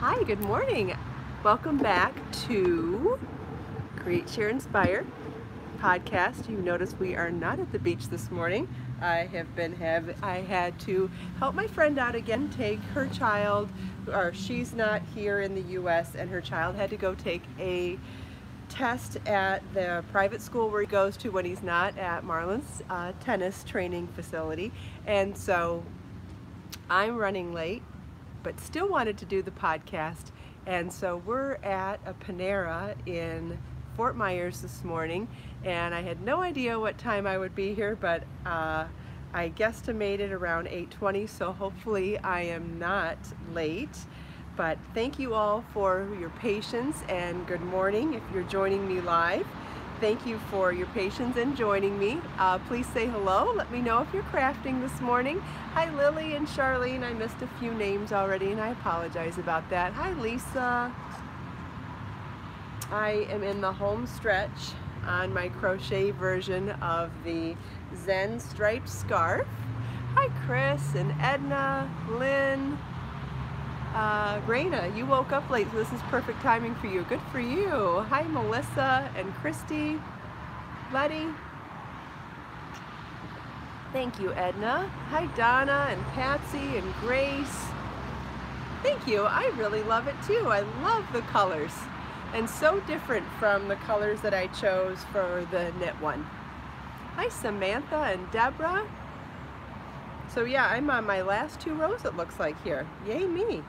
Hi, good morning. Welcome back to Create, Share, Inspire podcast. You notice we are not at the beach this morning. I had to help my friend out again, take her child, or she's not here in the US, and her child had to go take a test at the private school where he goes to when he's not at Marlon's tennis training facility. And so I'm running late, but still wanted to do the podcast. And so we're at a Panera in Fort Myers this morning, and I had no idea what time I would be here, but I guesstimated around 8:20, so hopefully I am not late. But thank you all for your patience, and good morning if you're joining me live. Thank you for your patience in joining me. Please say hello. Let me know if you're crafting this morning. Hi Lily and Charlene. I missed a few names already and I apologize about that. Hi Lisa. I am in the home stretch on my crochet version of the Zen Striped Scarf. Hi Chris and Edna, Lynn. Raina, you woke up late, so this is perfect timing for you. Good for you. Hi, Melissa and Christy. Letty. Thank you, Edna. Hi, Donna and Patsy and Grace. Thank you. I really love it too. I love the colors. And so different from the colors that I chose for the knit one. Hi, Samantha and Deborah. So yeah, I'm on my last 2 rows it looks like here. Yay me.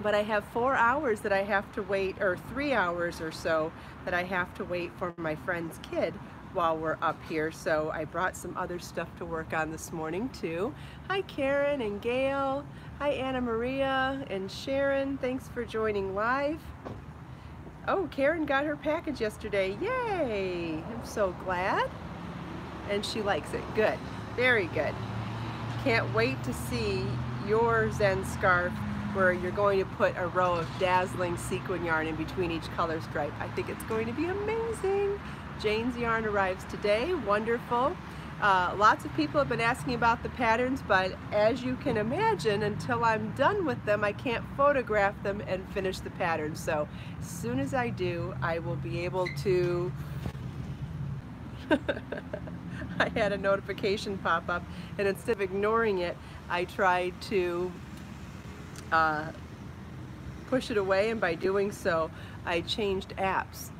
But I have 4 hours that I have to wait, or 3 hours or so that I have to wait for my friend's kid while we're up here. So I brought some other stuff to work on this morning too. Hi Karen and Gail. Hi Anna Maria and Sharon. Thanks for joining live. Oh, Karen got her package yesterday. Yay! I'm so glad. And she likes it. Good. Very good. Can't wait to see your Zen scarf where you're going to put a row of dazzling sequin yarn in between each color stripe. I think it's going to be amazing. Jane's yarn arrives today. Wonderful. Lots of people have been asking about the patterns, but as you can imagine, until I'm done with them, I can't photograph them and finish the pattern. So as soon as I do, I will be able to I had a notification pop up, and instead of ignoring it, I tried to push it away, and by doing so, I changed apps.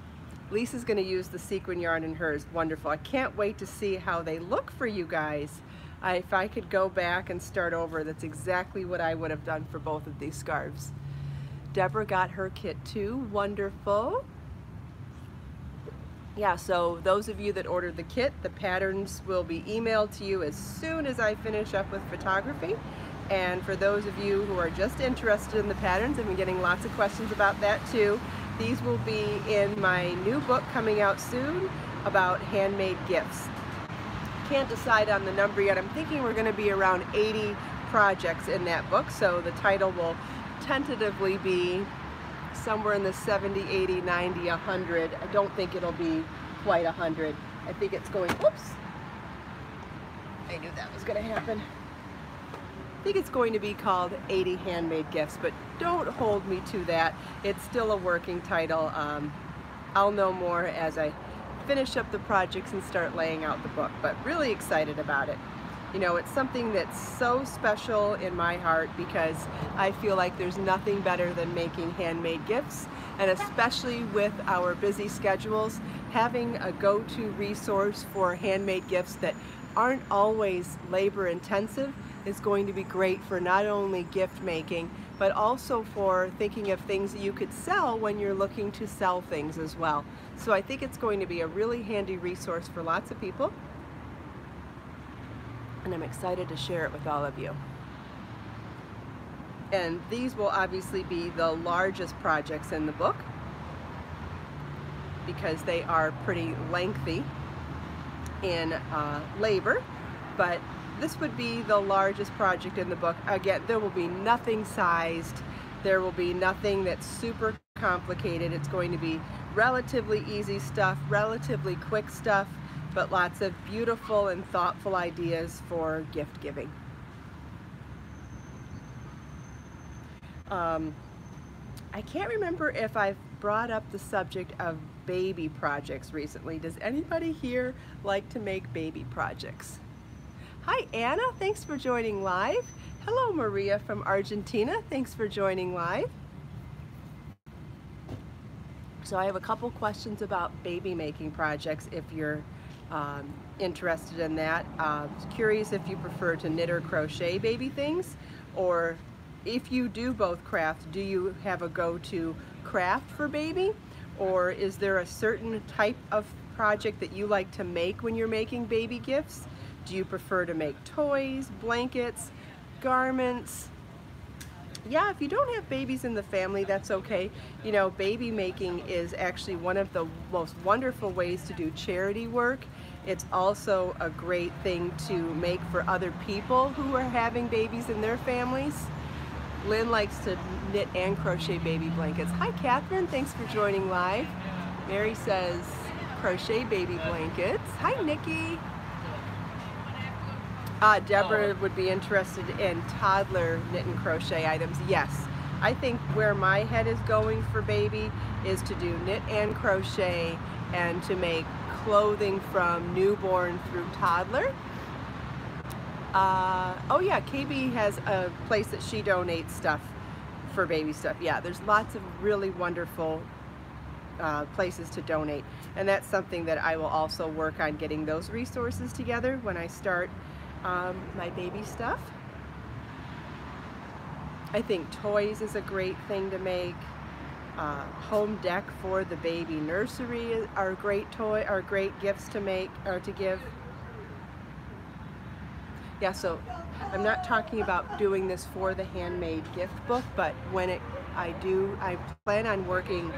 Lisa's going to use the sequin yarn in hers. Wonderful. I can't wait to see how they look for you guys. If I could go back and start over, that's exactly what I would have done for both of these scarves. Deborah got her kit too. Wonderful. Yeah, so those of you that ordered the kit, the patterns will be emailed to you as soon as I finish up with photography. And for those of you who are just interested in the patterns, I've been getting lots of questions about that too. These will be in my new book coming out soon about handmade gifts. Can't decide on the number yet. I'm thinking we're going to be around 80 projects in that book, so the title will tentatively be somewhere in the 70, 80, 90, 100. I don't think it'll be quite 100. I think it's going, oops, I knew that was going to happen. I think it's going to be called 80 Handmade Gifts, but don't hold me to that. It's still a working title. I'll know more as I finish up the projects and start laying out the book, but really excited about it. You know, it's something that's so special in my heart because I feel like there's nothing better than making handmade gifts, and especially with our busy schedules, having a go-to resource for handmade gifts that aren't always labor intensive is going to be great for not only gift making, but also for thinking of things that you could sell when you're looking to sell things as well. So I think it's going to be a really handy resource for lots of people, and I'm excited to share it with all of you. And these will obviously be the largest projects in the book because they are pretty lengthy in labor, but this would be the largest project in the book. Again, there will be nothing sized. There will be nothing that's super complicated. It's going to be relatively easy stuff, relatively quick stuff, but lots of beautiful and thoughtful ideas for gift giving. I can't remember if I've brought up the subject of baby projects recently. Does anybody here like to make baby projects? Hi Anna, thanks for joining live. Hello Maria from Argentina, thanks for joining live. So I have a couple questions about baby making projects if you're interested in that. Curious if you prefer to knit or crochet baby things, or if you do both craft, do you have a go-to craft for baby? Or is there a certain type of project that you like to make when you're making baby gifts? Do you prefer to make toys, blankets, garments? Yeah, if you don't have babies in the family, that's okay. You know, baby making is actually one of the most wonderful ways to do charity work. It's also a great thing to make for other people who are having babies in their families. Lynn likes to knit and crochet baby blankets. Hi Catherine, thanks for joining live. Mary says crochet baby blankets. Hi Nikki. Deborah would be interested in toddler knit and crochet items. Yes, I think where my head is going for baby is to do knit and crochet and to make clothing from newborn through toddler. Oh yeah, KB has a place that she donates stuff for baby stuff. Yeah, there's lots of really wonderful places to donate, and that's something that I will also work on getting those resources together when I start my baby stuff. I think toys is a great thing to make. Home deck for the baby nursery are great gifts to make or to give. Yeah, so I'm not talking about doing this for the handmade gift book, but when I plan on working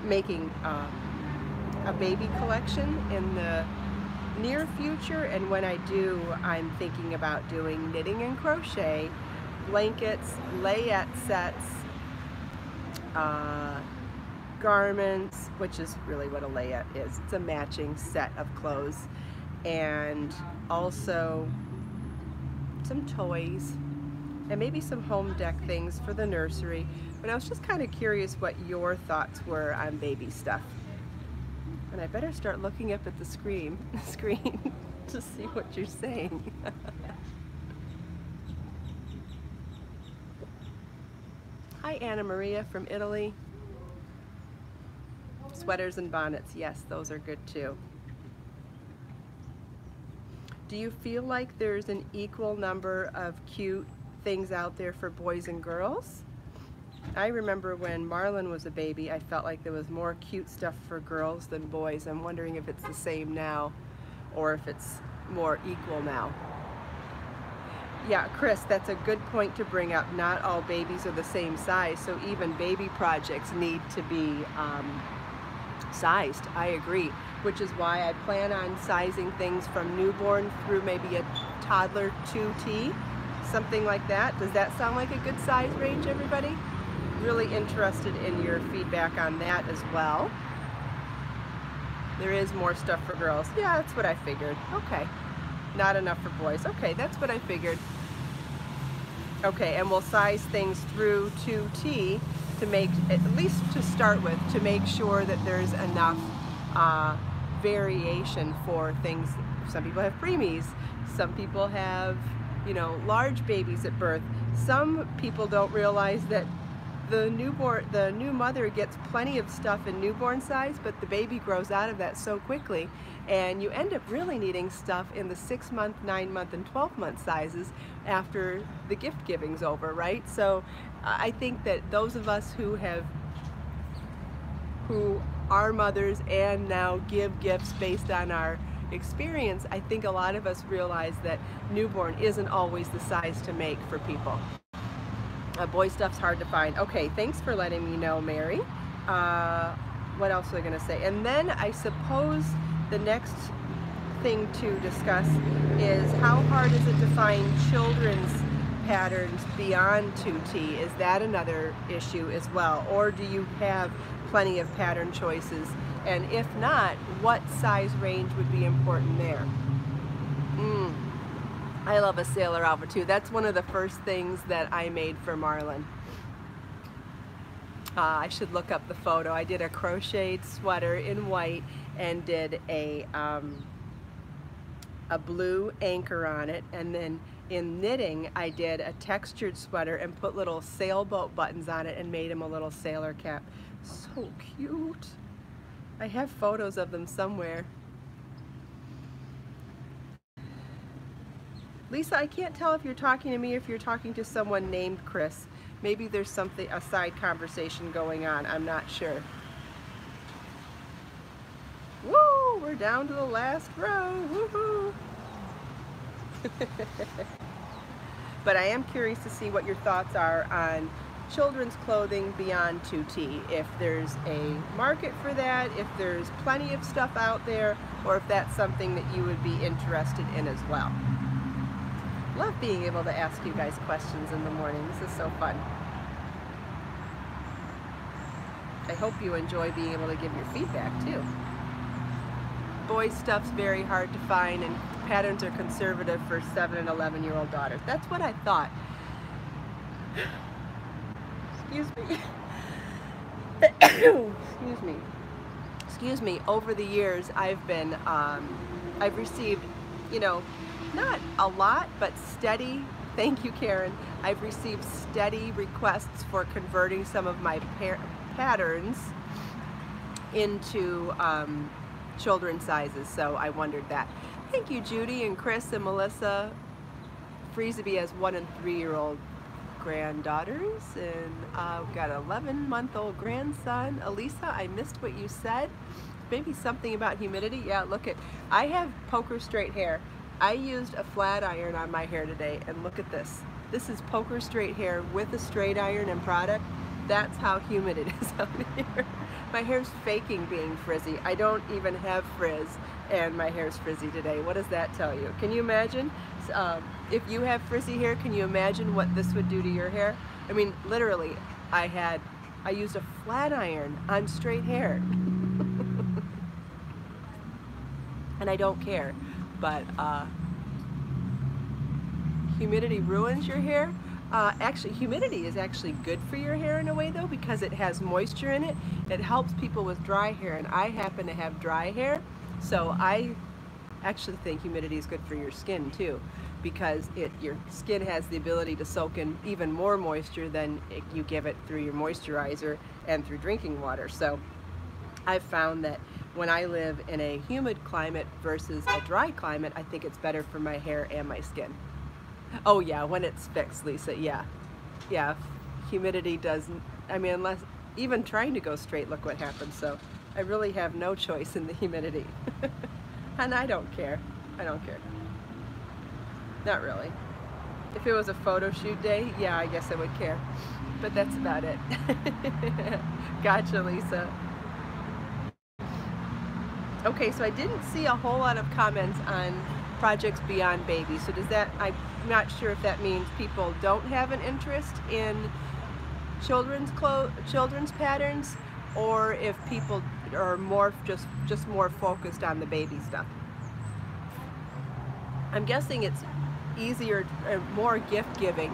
making a baby collection in the near future, and when I do, I'm thinking about doing knitting and crochet, blankets, layette sets, garments, which is really what a layette is. It's a matching set of clothes, and also some toys and maybe some home deck things for the nursery. But I was just kind of curious what your thoughts were on baby stuff. And I better start looking up at the screen to see what you're saying. Hi Anna Maria from Italy. Sweaters and bonnets, yes, those are good too. Do you feel like there's an equal number of cute things out there for boys and girls? I remember when Marlon was a baby, I felt like there was more cute stuff for girls than boys. I'm wondering if it's the same now or if it's more equal now. Yeah, Chris, that's a good point to bring up. Not all babies are the same size, so even baby projects need to be sized. I agree, which is why I plan on sizing things from newborn through maybe a toddler 2T, something like that. Does that sound like a good size range, everybody? Really interested in your feedback on that as well. There is more stuff for girls. Yeah, that's what I figured. Okay. Not enough for boys. Okay, that's what I figured. Okay, and we'll size things through 2T to make, at least to start with, to make sure that there's enough variation for things. Some people have preemies. Some people have, you know, large babies at birth. Some people don't realize that the new mother gets plenty of stuff in newborn size, but the baby grows out of that so quickly, and you end up really needing stuff in the 6-month, 9-month, and 12-month sizes after the gift giving's over, right? So I think that those of us who are mothers and now give gifts based on our experience, I think a lot of us realize that newborn isn't always the size to make for people. Boy stuff's hard to find. Okay, thanks for letting me know, Mary. What else was I going to say? And then I suppose the next thing to discuss is how hard is it to find children's patterns beyond 2T? Is that another issue as well? Or do you have plenty of pattern choices? And if not, what size range would be important there? I love a sailor outfit too. That's one of the first things that I made for Marlon. I should look up the photo. I did a crocheted sweater in white and did a blue anchor on it, and then in knitting I did a textured sweater and put little sailboat buttons on it and made him a little sailor cap. So cute. I have photos of them somewhere. Lisa, I can't tell if you're talking to me or if you're talking to someone named Chris. Maybe there's something, a side conversation going on. I'm not sure. Woo! We're down to the last row. Woohoo! But I am curious to see what your thoughts are on children's clothing beyond 2T. If there's a market for that, if there's plenty of stuff out there, or if that's something that you would be interested in as well. Love being able to ask you guys questions in the morning. This is so fun. I hope you enjoy being able to give your feedback too. Boys' stuff's very hard to find, and patterns are conservative for 7 and 11-year-old daughters. That's what I thought. Excuse me. Excuse me. Excuse me. Over the years, I've received, you know, not a lot, but steady. Thank you, Karen. I've received steady requests for converting some of my patterns into children's sizes, so I wondered that. Thank you, Judy and Chris and Melissa. Freezaby has 1 and 3-year-old granddaughters, and we've got an 11-month-old grandson. Elisa, I missed what you said. Maybe something about humidity. Yeah, look at, I have poker straight hair. I used a flat iron on my hair today, and look at this. This is poker straight hair with a straight iron and product. That's how humid it is out here. My hair's faking being frizzy. I don't even have frizz, and my hair's frizzy today. What does that tell you? Can you imagine? If you have frizzy hair, can you imagine what this would do to your hair? I mean, literally, I used a flat iron on straight hair. And I don't care. But humidity ruins your hair. Actually, humidity is actually good for your hair in a way though, because it has moisture in it. It helps people with dry hair, and I happen to have dry hair, so I actually think humidity is good for your skin too, because your skin has the ability to soak in even more moisture than you give it through your moisturizer and through drinking water. So I've found that when I live in a humid climate versus a dry climate, I think it's better for my hair and my skin. Oh yeah, when it's fixed, Lisa, yeah. Yeah, humidity doesn't, I mean, unless, even trying to go straight, look what happens. So I really have no choice in the humidity. And I don't care. I don't care. Not really. If it was a photo shoot day, yeah, I guess I would care. But that's about it. Gotcha, Lisa. Okay, so I didn't see a whole lot of comments on projects beyond baby. So does that, I'm not sure if that means people don't have an interest in children's patterns, or if people are more just more focused on the baby stuff. I'm guessing it's easier, more gift giving.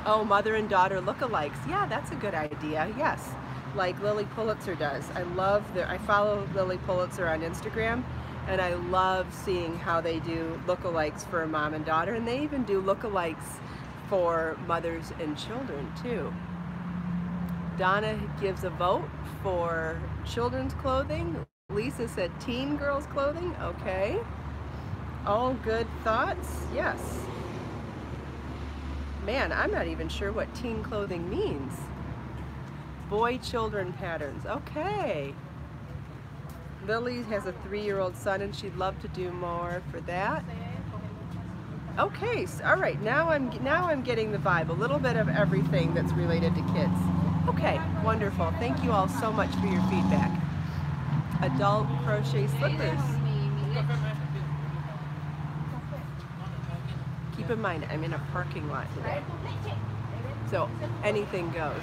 Oh, mother and daughter lookalikes. Yeah, that's a good idea. Yes, like Lily Pulitzer does. I follow Lily Pulitzer on Instagram, and I love seeing how they do lookalikes for mom and daughter, and they even do lookalikes for mothers and children too. Donna gives a vote for children's clothing. Lisa said teen girls clothing. Okay. All good thoughts. Yes. Man, I'm not even sure what teen clothing means. Boy children patterns. Okay. Lily has a 3-year-old son, and she'd love to do more for that. Okay, so, all right. Now I'm getting the vibe. A little bit of everything that's related to kids. Okay, wonderful. Thank you all so much for your feedback. Adult crochet slippers. Keep in mind, I'm in a parking lot today, so anything goes.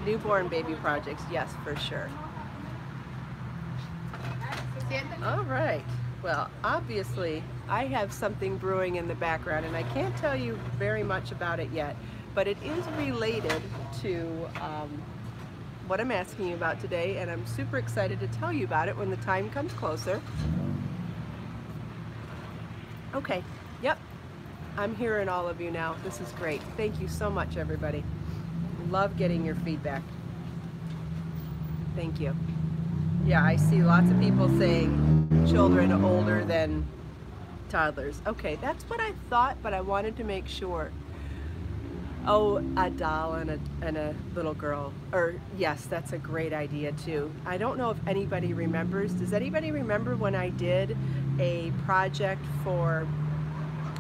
Newborn baby projects, yes, for sure. All right. Well, obviously, I have something brewing in the background, and I can't tell you very much about it yet, but it is related to what I'm asking you about today, and I'm super excited to tell you about it when the time comes closer. Okay, yep, I'm hearing all of you now. This is great. Thank you so much, everybody. Love getting your feedback. Thank you. Yeah, I see lots of people saying children older than toddlers. Okay, that's what I thought, but I wanted to make sure. Oh, a doll and a little girl. Or yes, that's a great idea too. I don't know if anybody remembers. Does anybody remember when I did a project for,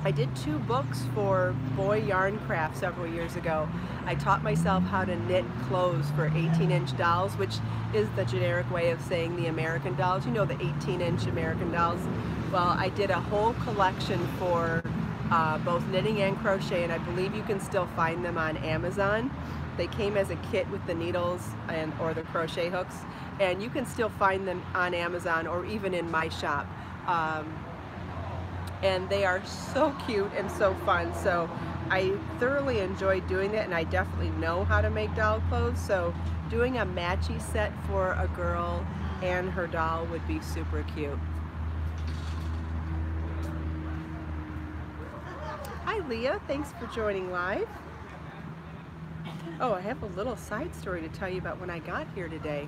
I did 2 books for boy yarn craft several years ago. I taught myself how to knit clothes for 18-inch dolls, which is the generic way of saying the American dolls. You know, the 18-inch American dolls. Well, I did a whole collection for both knitting and crochet, and I believe you can still find them on Amazon. They came as a kit with the needles or the crochet hooks, and you can still find them on Amazon or even in my shop. And they are so cute and so fun. So I thoroughly enjoyed doing that, and I definitely know how to make doll clothes. So doing a matchy set for a girl and her doll would be super cute. Hi Leah, thanks for joining live. Oh, I have a little side story to tell you about when I got here today.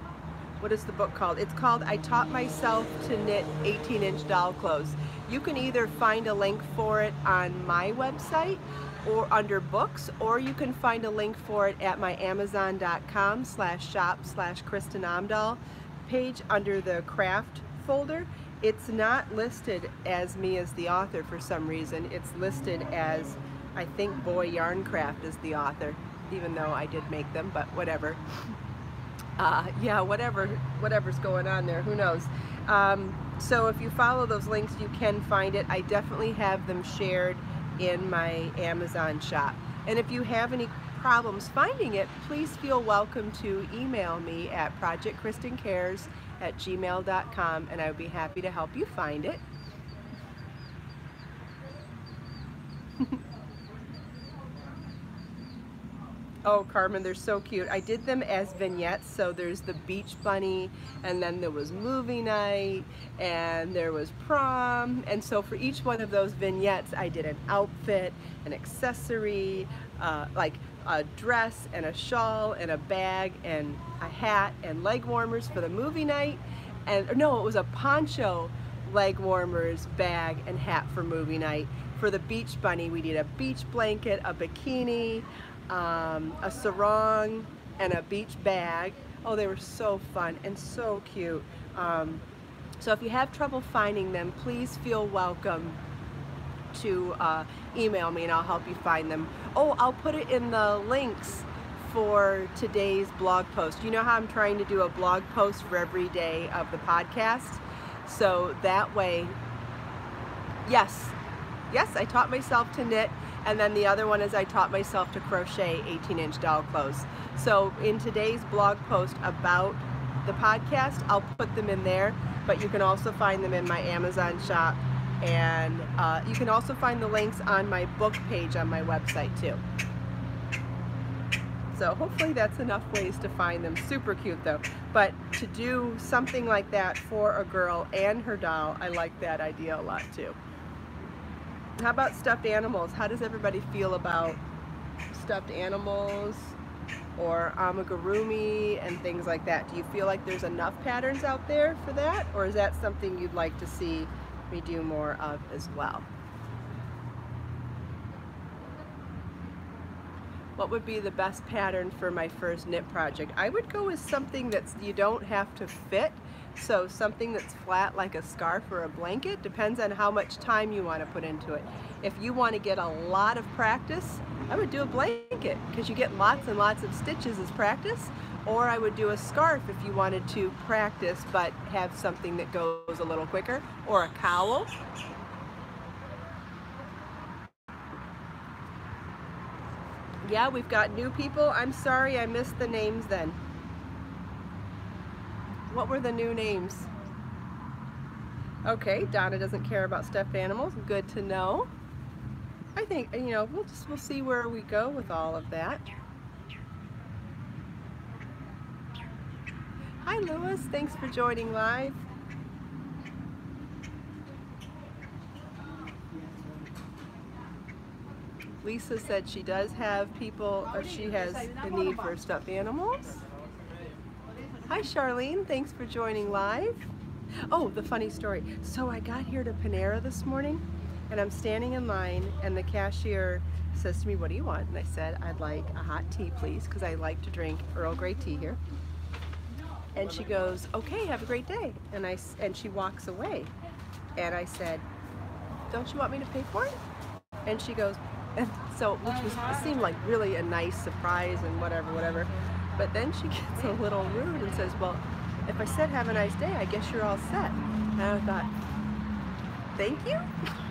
What is the book called? It's called I Taught Myself to Knit 18-Inch Doll Clothes. You can either find a link for it on my website or under books, or you can find a link for it at my amazon.com/shop/Kristin Omdahl page under the craft folder. It's not listed as me as the author for some reason. It's listed as, I think, Boy Yarn Craft is the author, even though I did make them, but whatever. Yeah, whatever's going on there, who knows. So if you follow those links, you can find it. I definitely have them shared in my Amazon shop. And if you have any problems finding it, please feel welcome to email me at projectkristincares@gmail.com, and I would be happy to help you find it. Oh, Carmen, they're so cute. I did them as vignettes, so there's the beach bunny, and then there was movie night, and there was prom, and so for each one of those vignettes, I did an outfit, an accessory, like a dress, and a shawl, and a bag, and a hat, and leg warmers for the movie night, and no, it was a poncho, leg warmers, bag, and hat for movie night. For the beach bunny, we did a beach blanket, a bikini, a sarong, and a beach bag. Oh, they were so fun and so cute. So if you have trouble finding them, please feel welcome to email me and I'll help you find them. Oh, I'll put it in the links for today's blog post. You know how I'm trying to do a blog post for every day of the podcast? So that way, yes, I taught myself to knit. And then the other one is I taught myself to crochet 18-inch doll clothes. So in today's blog post about the podcast, I'll put them in there, but you can also find them in my Amazon shop, and you can also find the links on my book page on my website too. So hopefully that's enough ways to find them. Super cute though. But to do something like that for a girl and her doll, I like that idea a lot too. How about stuffed animals? How does everybody feel about stuffed animals or amigurumi and things like that? Do you feel like there's enough patterns out there for that? Or is that something you'd like to see me do more of as well? What would be the best pattern for my first knit project? I would go with something that you don't have to fit. So something that's flat like a scarf or a blanket, depends on how much time you want to put into it. If you want to get a lot of practice, I would do a blanket because you get lots and lots of stitches as practice. Or I would do a scarf if you wanted to practice but have something that goes a little quicker, or a cowl. Yeah, we've got new people. I'm sorry I missed the names then. What were the new names? Okay, Donna doesn't care about stuffed animals. Good to know. I think, you know, we'll see where we go with all of that. Hi Lewis, thanks for joining live. Lisa said she does have people, or she has a need for stuffed animals. Hi Charlene, thanks for joining live. Oh, the funny story. So I got here to Panera this morning and I'm standing in line and the cashier says to me, what do you want? And I said, I'd like a hot tea please, because I like to drink Earl Grey tea here. And she goes, okay, have a great day. And she walks away. And I said, don't you want me to pay for it? And she goes, and so, it seemed like really a nice surprise and whatever. But then she gets a little rude and says, well, if I said have a nice day, I guess you're all set. And I thought, thank you?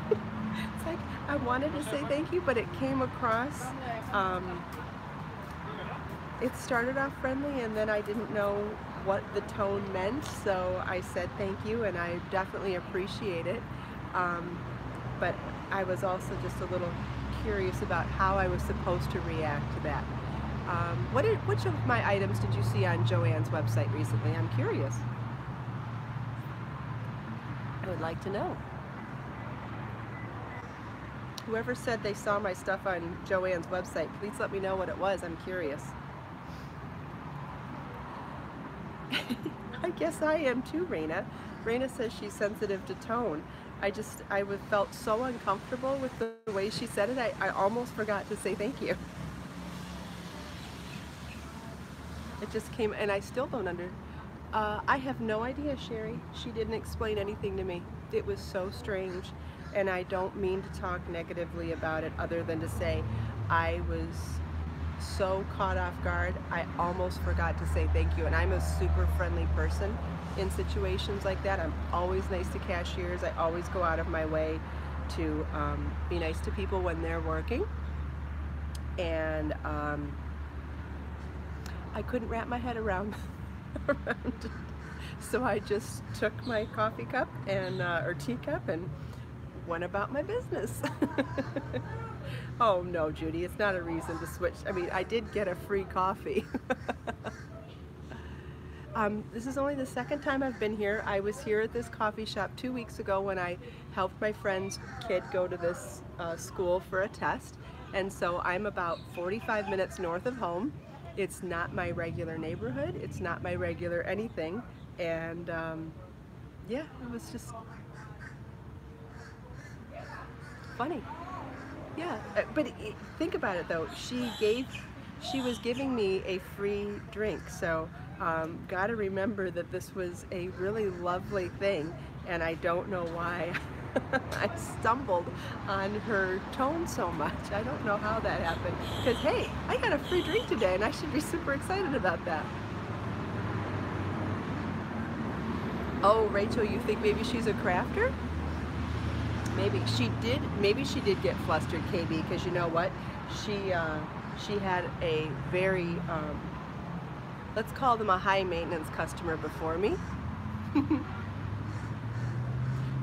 It's like, I wanted to say thank you, but it came across, it started off friendly and then I didn't know what the tone meant, so I said thank you and I definitely appreciate it. But I was also just a little curious about how I was supposed to react to that. Which of my items did you see on Joanne's website recently? I'm curious. I would like to know. Whoever said they saw my stuff on Joanne's website, please let me know what it was. I'm curious. I guess I am too, Raina. Raina says she's sensitive to tone. I felt so uncomfortable with the way she said it, I almost forgot to say thank you. It just came, and I still don't I have no idea, Sherry. She didn't explain anything to me. It was so strange, and I don't mean to talk negatively about it other than to say I was so caught off guard, I almost forgot to say thank you. And I'm a super friendly person in situations like that. I'm always nice to cashiers. I always go out of my way to be nice to people when they're working. And I couldn't wrap my head around it. So I just took my coffee cup and or teacup and went about my business. Oh no, Judy, it's not a reason to switch. I mean, I did get a free coffee. This is only the second time I've been here. I was here at this coffee shop 2 weeks ago when I helped my friend's kid go to this school for a test. And so I'm about 45 minutes north of home. It's not my regular neighborhood. It's not my regular anything. And yeah, it was just funny. Yeah, but think about it though. She was giving me a free drink, so got to remember that this was a really lovely thing, and I don't know why I stumbled on her tone so much. I don't know how that happened, because hey, I got a free drink today, and I should be super excited about that. Oh, Rachel, you think maybe she's a crafter? Maybe she did get flustered, KB, because you know what? She had a very, let's call them a high maintenance customer before me.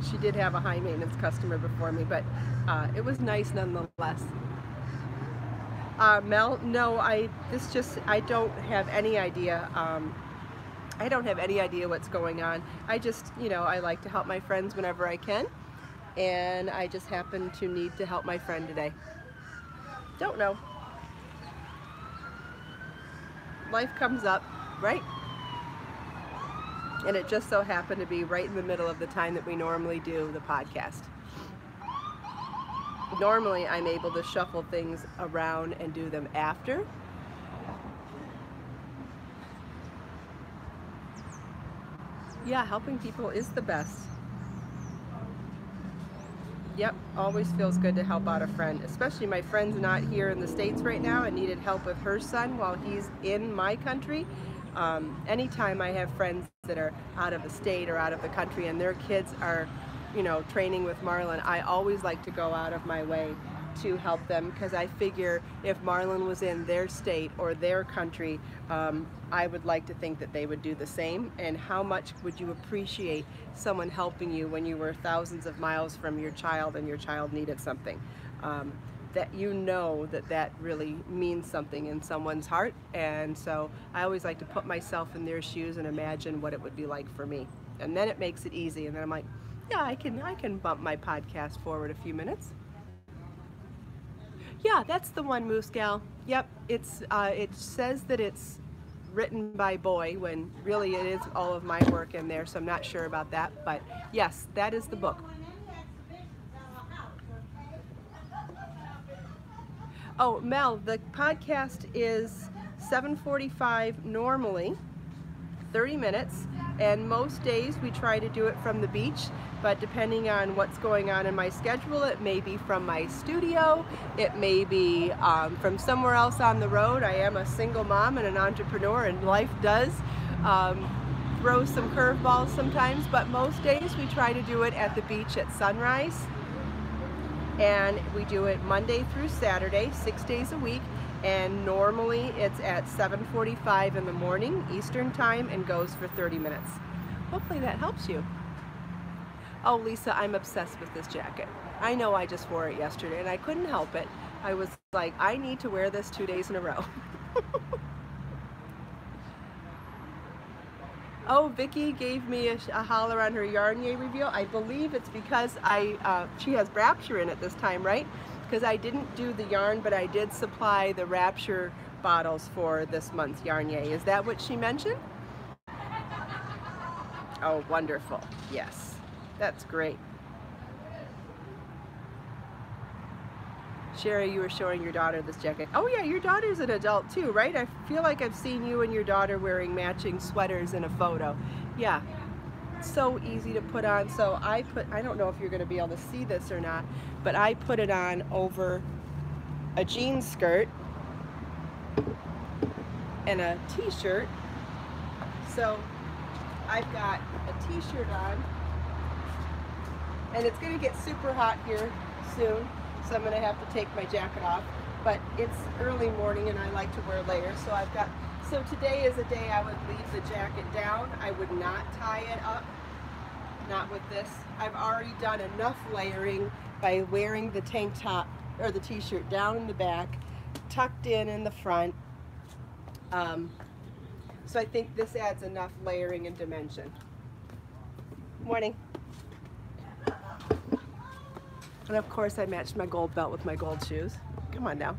She did have a high maintenance customer before me, but it was nice nonetheless. Mel, no, I don't have any idea. I don't have any idea what's going on. I just, you know, I like to help my friends whenever I can. And I just happen to need to help my friend today. Don't know. Life comes up, right? And it just so happened to be right in the middle of the time that we normally do the podcast. Normally I'm able to shuffle things around and do them after. Yeah, helping people is the best. Yep, always feels good to help out a friend, especially my friend's not here in the States right now and needed help with her son while he's in my country. Anytime I have friends that are out of the state or out of the country and their kids are, you know, training with Marlon, I always like to go out of my way to help them, because I figure if Marlon was in their state or their country, I would like to think that they would do the same. And how much would you appreciate someone helping you when you were thousands of miles from your child and your child needed something? that you know that that really means something in someone's heart. And so I always like to put myself in their shoes and imagine what it would be like for me. And then it makes it easy. And then I'm like, yeah, I can bump my podcast forward a few minutes. Yeah, that's the one, Moose Gal. Yep, it says that it's written by boy when really it is all of my work in there, so I'm not sure about that. But yes, that is the book. Oh, Mel, the podcast is 7:45 normally, 30 minutes, and most days we try to do it from the beach, but depending on what's going on in my schedule, it may be from my studio, it may be from somewhere else on the road. I am a single mom and an entrepreneur, and life does throw some curveballs sometimes, but most days we try to do it at the beach at sunrise. And we do it Monday through Saturday, 6 days a week, and normally it's at 7:45 in the morning Eastern time and goes for 30 minutes. Hopefully that helps you. Oh, Lisa, I'm obsessed with this jacket. I know I just wore it yesterday and I couldn't help it. I was like, I need to wear this 2 days in a row. Oh, Vicki gave me a holler on her Yarnier review. I believe it's because she has Wrapture in it this time, right? Because I didn't do the yarn, but I did supply the Wrapture bottles for this month's Yarnier. Is that what she mentioned? Oh, wonderful. Yes, that's great. Sherry, you were showing your daughter this jacket. Oh yeah, your daughter's an adult too, right? I feel like I've seen you and your daughter wearing matching sweaters in a photo. Yeah, so easy to put on. So I don't know if you're gonna be able to see this or not, but I put it on over a jean skirt and a t-shirt. So I've got a t-shirt on, and it's gonna get super hot here soon. So I'm going to have to take my jacket off, but it's early morning and I like to wear layers. So today is a day I would leave the jacket down. I would not tie it up, not with this. I've already done enough layering by wearing the tank top or the t-shirt down in the back, tucked in the front. So I think this adds enough layering and dimension. Morning. And of course I matched my gold belt with my gold shoes. Come on now.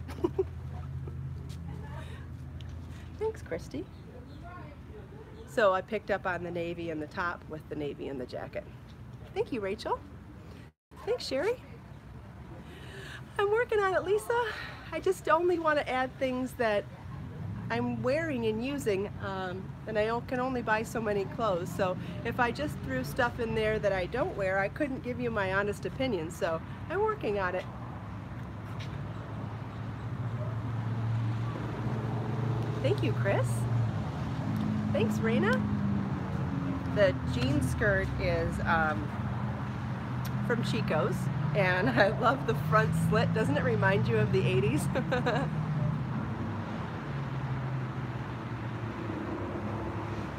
Thanks, Christy. So I picked up on the navy and the top with the navy and the jacket. Thank you, Rachel. Thanks, Sherry. I'm working on it, Lisa. I just only want to add things that I'm wearing and using, and I can only buy so many clothes. So if I just threw stuff in there that I don't wear, I couldn't give you my honest opinion. So I'm working on it. Thank you, Chris. Thanks, Raina. The jean skirt is from Chico's, and I love the front slit. Doesn't it remind you of the 80s?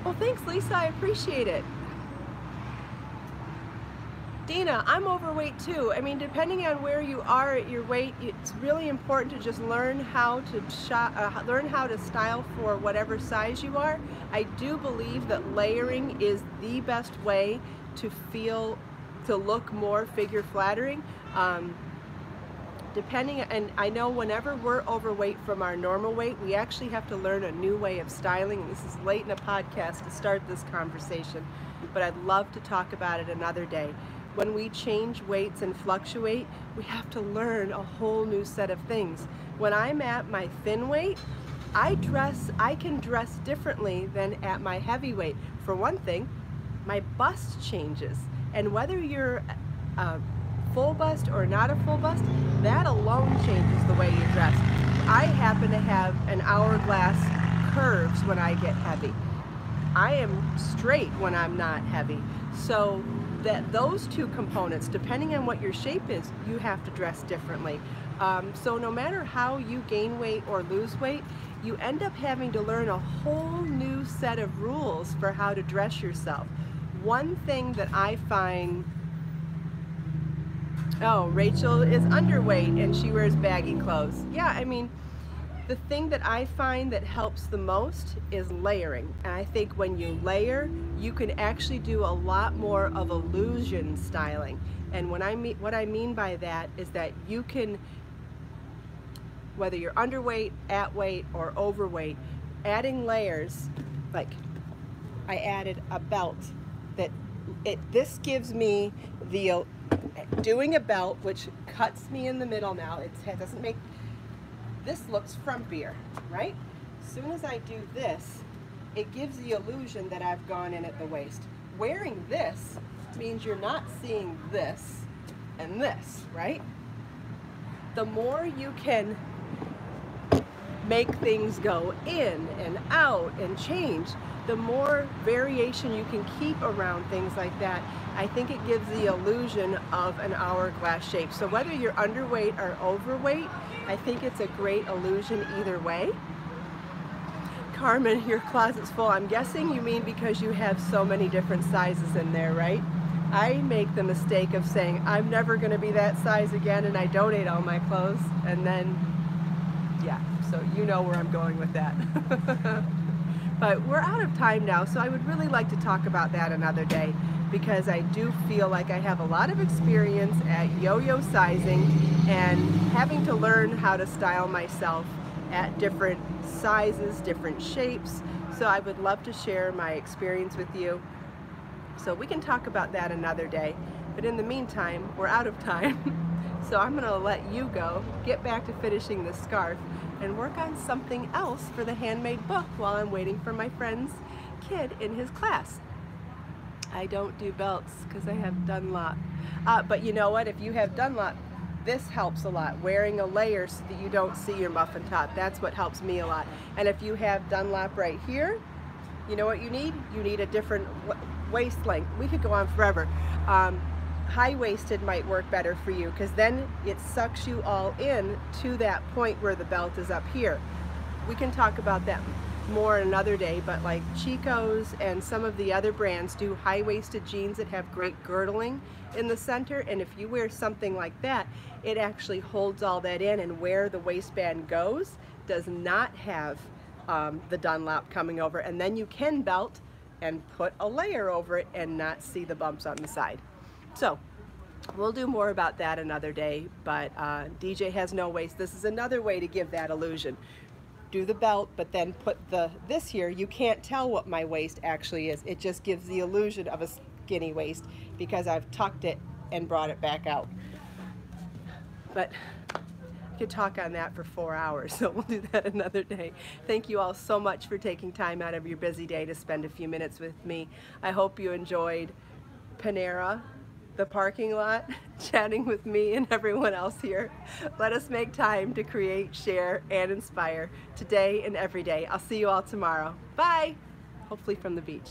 Well, thanks, Lisa. I appreciate it. Dina, I'm overweight too. I mean, depending on where you are at your weight, it's really important to just learn how to style for whatever size you are. I do believe that layering is the best way to look more figure flattering. And I know whenever we're overweight from our normal weight, we actually have to learn a new way of styling. And this is late in a podcast to start this conversation, but I'd love to talk about it another day. When we change weights and fluctuate, we have to learn a whole new set of things. When I'm at my thin weight, I can dress differently than at my heavy weight. For one thing, my bust changes, and whether you're full bust or not a full bust, that alone changes the way you dress. I happen to have an hourglass curves when I get heavy. I am straight when I'm not heavy. So those two components, depending on what your shape is, you have to dress differently. So no matter how you gain weight or lose weight, you end up having to learn a whole new set of rules for how to dress yourself. One thing that I find Oh, Rachel is underweight and she wears baggy clothes. Yeah, I mean, the thing that I find that helps the most is layering. And I think when you layer, you can actually do a lot more of illusion styling. And what I mean by that is that you can, whether you're underweight, at weight, or overweight, adding layers, like I added a belt that this gives me the, doing a belt which cuts me in the middle now, it doesn't make, this looks frumpier, right? As soon as I do this, it gives the illusion that I've gone in at the waist. Wearing this means you're not seeing this and this, right? The more you can make things go in and out and change, the more variation you can keep around things like that. I think it gives the illusion of an hourglass shape. So whether you're underweight or overweight, I think it's a great illusion either way. Carmen, your closet's full. I'm guessing you mean because you have so many different sizes in there, right? I make the mistake of saying, I'm never gonna be that size again, and I donate all my clothes, and then, yeah, so you know where I'm going with that. But we're out of time now, so I would really like to talk about that another day, because I do feel like I have a lot of experience at yo-yo sizing and having to learn how to style myself at different sizes, different shapes. So I would love to share my experience with you. So we can talk about that another day. But in the meantime, we're out of time. So I'm gonna let you go, get back to finishing this scarf, and work on something else for the handmade book while I'm waiting for my friend's kid in his class. I don't do belts because I have Dunlop. But you know what? If you have Dunlop, this helps a lot. Wearing a layer so that you don't see your muffin top. That's what helps me a lot. And if you have Dunlop right here, you know what you need? You need a different waist length. We could go on forever. High-waisted might work better for you because then it sucks you all in to that point where the belt is up here. We can talk about that more another day, but like Chico's and some of the other brands do high-waisted jeans that have great girdling in the center, and if you wear something like that, it actually holds all that in, and where the waistband goes does not have the Dunlop coming over, and then you can belt and put a layer over it and not see the bumps on the side. So we'll do more about that another day, but DJ has no waist. This is another way to give that illusion. Do the belt, but then put this here. You can't tell what my waist actually is. It just gives the illusion of a skinny waist because I've tucked it and brought it back out. But I could talk on that for 4 hours, so we'll do that another day. Thank you all so much for taking time out of your busy day to spend a few minutes with me. I hope you enjoyed Panera, the parking lot, chatting with me and everyone else here. Let us make time to create, share, and inspire today and every day. I'll see you all tomorrow. Bye! Hopefully from the beach.